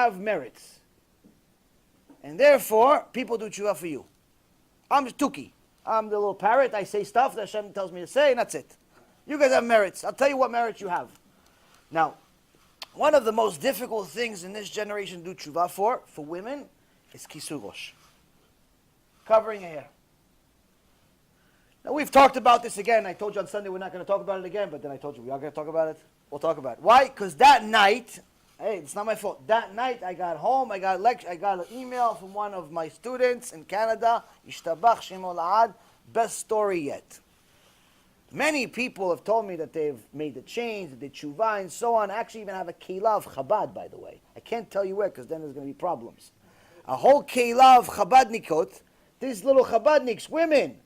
have merits. And therefore, people do tshuva for you. I'm Tuki. I'm the little parrot. I say stuff that Hashem tells me to say, and that's it. You guys have merits. I'll tell you what merits you have. Now, one of the most difficult things in this generation to do tshuva for women, is kisur rosh. Covering a hair. Now, we've talked about this again. I told you on Sunday we're not going to talk about it again, but then I told you we are going to talk about it. We'll talk about it. Why? Because that night, hey, it's not my fault. That night I got home, I got an email from one of my students in Canada, Ishtabach Shemo La'ad, best story yet. Many people have told me that they've made the change, that they tshuva and so on. I actually even have a keilah of Chabad, by the way. I can't tell you where, because then there's going to be problems. A whole keilah of Chabadnikot, these little Chabadniks, women,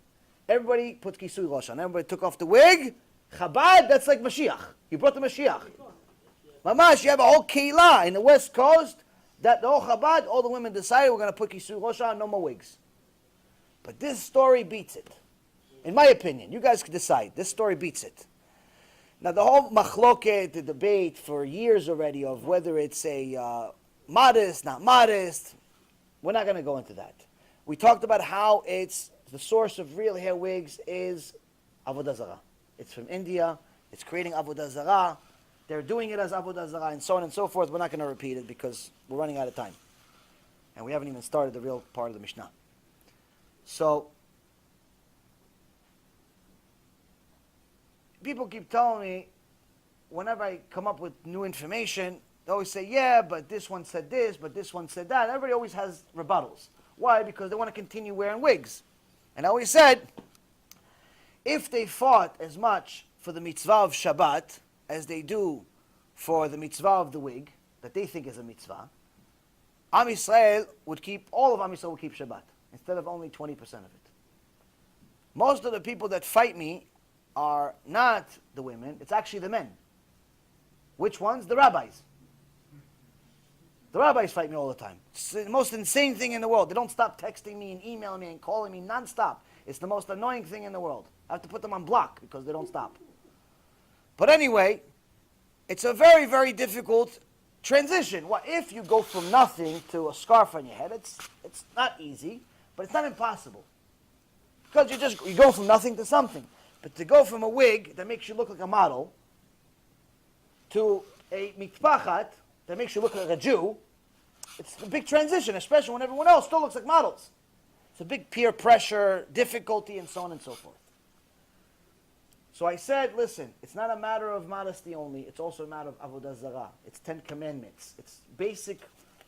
everybody put kisui rosh on. Everybody took off the wig. Chabad, that's like Mashiach. You brought the Mashiach. Mamash, you have a whole keilah in the West Coast that the whole Chabad, all the women decided we're going to put kisui rosh on, no more wigs. But this story beats it. In my opinion, you guys can decide. This story beats it. Now, the whole machloket, the debate for years already of whether it's a modest, not modest, we're not going to go into that. We talked about how it's the source of real hair wigs is avodah zarah. It's from India. It's creating avodah zarah. They're doing it as avodah zarah and so on and so forth. We're not going to repeat it because we're running out of time. And we haven't even started the real part of the Mishnah. So, people keep telling me, whenever I come up with new information, they always say, yeah, but this one said this, but this one said that. Everybody always has rebuttals. Why? Because they want to continue wearing wigs. And I always said, if they fought as much for the mitzvah of Shabbat as they do for the mitzvah of the wig, that they think is a mitzvah, Am Yisrael would keep, all of Am Yisrael would keep Shabbat, instead of only 20% of it. Most of the people that fight me are not the women, it's actually the men. Which ones? The rabbis. The rabbis fight me all the time. It's the most insane thing in the world. They don't stop texting me and emailing me and calling me non-stop. It's the most annoying thing in the world. I have to put them on block because they don't stop. But anyway, it's a very, very difficult transition. What if you go from nothing to a scarf on your head? It's not easy, but it's not impossible. Because you go from nothing to something. But to go from a wig that makes you look like a model to a mitpachat that makes you look like a Jew, it's a big transition, especially when everyone else still looks like models. It's a big peer pressure, difficulty, and so on and so forth. So I said, listen, it's not a matter of modesty only, it's also a matter of avodah zarah. It's 10 commandments. It's basic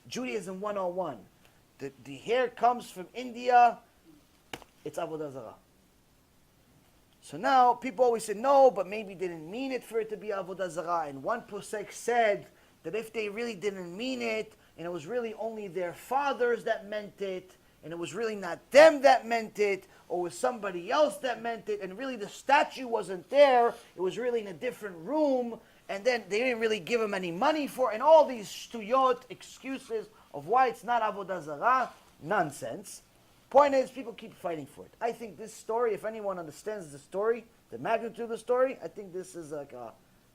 Judaism 101. The hair comes from India, it's avodah zarah. So now, people always say, no, but maybe they didn't mean it for it to be avodah zarah. And one posek said that if they really didn't mean it, and it was really only their fathers that meant it, and it was really not them that meant it, or it was somebody else that meant it, and really the statue wasn't there, it was really in a different room, and then they didn't really give him any money for it, and all these shtuyot excuses of why it's not avodah zarah, nonsense. Point is, people keep fighting for it. I think this story, if anyone understands the story, the magnitude of the story, I think this is like a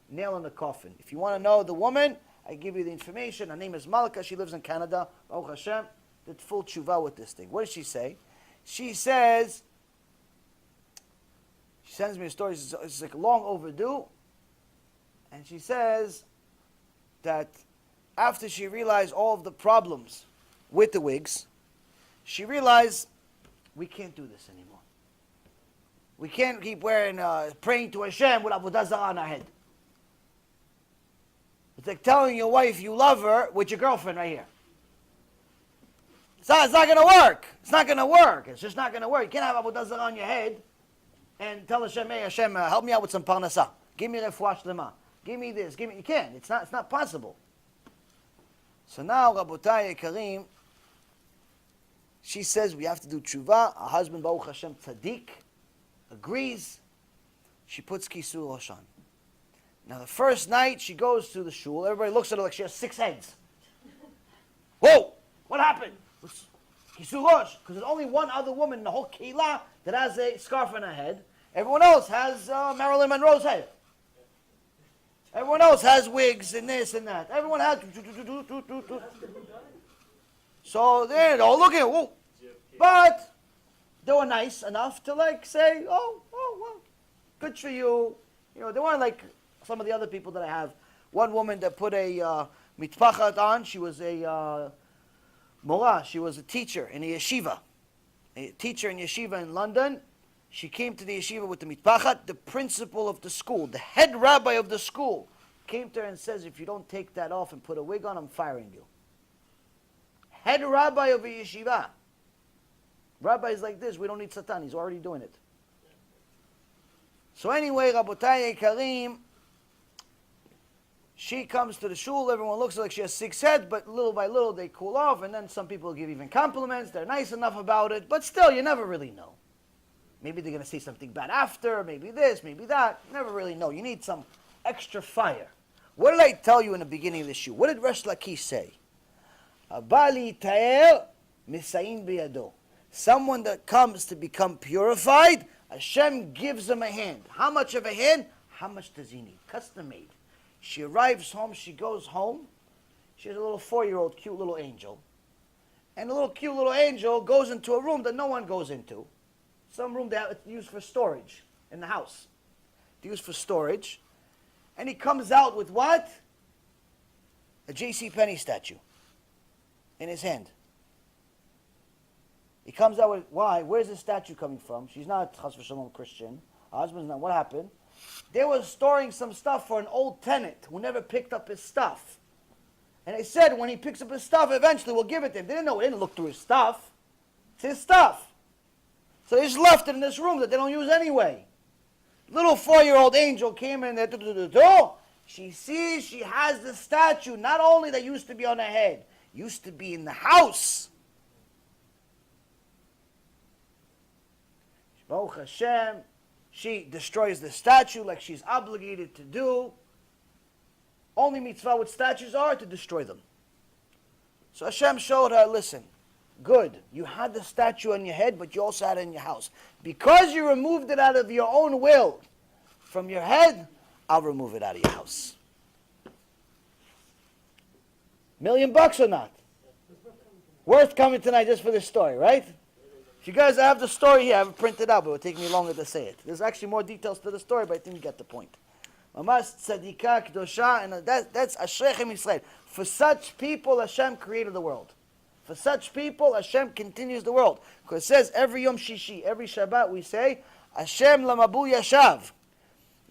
nail in the coffin. If you want to know the woman, I give you the information. Her name is Malka. She lives in Canada. Baruch Hashem. Did full tshuva with this thing. What does she say? She says, she sends me a story. It's like long overdue. And she says that after she realized all of the problems with the wigs, she realized we can't do this anymore. We can't keep wearing, praying to Hashem with avodah zarah on our head. It's like telling your wife you love her with your girlfriend right here. It's not going to work. It's not going to work. It's just not going to work. You can't have avodah zarah on your head and tell Hashem, hey Hashem, help me out with some parnasah. Give me refuah shlema. Give me this. Give me. You can't. It's not possible. So now, Rabotai Karim, she says we have to do tshuva. Her husband, Baruch Hashem Tzaddik, agrees. She puts kisur rosh on. Now the first night she goes to the shul, everybody looks at her like she has 6 heads. Whoa! What happened? Kisur rosh. Because there's only one other woman in the whole keilah that has a scarf on her head. Everyone else has Marilyn Monroe's head. Everyone else has wigs and this and that. Everyone has. So they're all looking at, whoa. But they were nice enough to like say, oh, well, good for you. You know, they weren't like some of the other people that I have. One woman that put a mitpachat on, she was a Mora, she was a teacher in a yeshiva. A teacher in yeshiva in London. She came to the yeshiva with the mitpachat. The principal of the school, the head rabbi of the school, came to her and says, if you don't take that off and put a wig on, I'm firing you. Head rabbi of a yeshiva. Rabbis like this, we don't need Satan, he's already doing it. So anyway, Rabotai Karim, she comes to the shul, everyone looks like she has 6 heads, but little by little they cool off, and then some people give even compliments, they're nice enough about it, but still, you never really know. Maybe they're going to say something bad after, maybe this, maybe that, you never really know. You need some extra fire. What did I tell you in the beginning of the shul? What did Resh Lakish say? Abali ta'er misayin biyado. Someone that comes to become purified, Hashem gives him a hand. How much of a hand? How much does he need? Custom made. She arrives home, she goes home. She has a little 4-year-old cute little angel. And the little cute little angel goes into a room that no one goes into. Some room they have used for storage in the house. It's used for storage. And he comes out with what? A J.C. Penney statue in his hand. He comes out with, why? Where's the statue coming from? She's not Chas v'Shalom Christian. Her husband's not. What happened? They were storing some stuff for an old tenant who never picked up his stuff. And they said when he picks up his stuff, eventually we'll give it to him. They didn't know. They didn't look through his stuff. It's his stuff. So they just left it in this room that they don't use anyway. Little 4-year-old angel came in there. She sees she has the statue, not only that used to be on her head, used to be in the house. Baruch Hashem, she destroys the statue like she's obligated to do. Only mitzvah with statues are to destroy them. So Hashem showed her, listen, good, you had the statue on your head, but you also had it in your house. Because you removed it out of your own will from your head, I'll remove it out of your house. $1 million or not? Worth coming tonight just for this story, right? If you guys have the story here, I have it printed out, but it will take me longer to say it. There's actually more details to the story, but I think you get the point. Mamas tzadika kdosha, and that's Ashrechem Yisrael. For such people, Hashem created the world. For such people, Hashem continues the world. Because it says every Yom Shishi, every Shabbat, we say, Hashem lamabu yashav.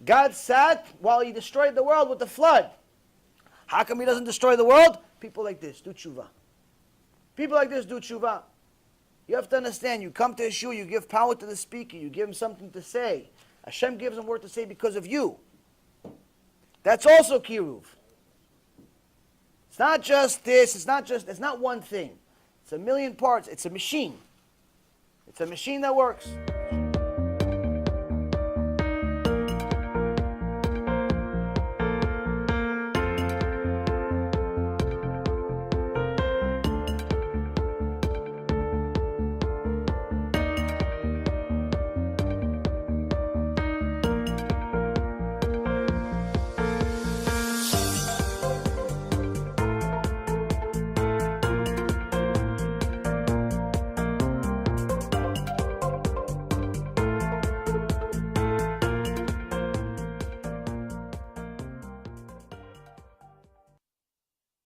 God sat while He destroyed the world with the flood. How come He doesn't destroy the world? People like this do tshuva. People like this do tshuva. You have to understand, you come to a shul, you give power to the speaker, you give him something to say. Hashem gives him word to say because of you. That's also kiruv. It's not just this, it's not one thing. It's a million parts, it's a machine. It's a machine that works.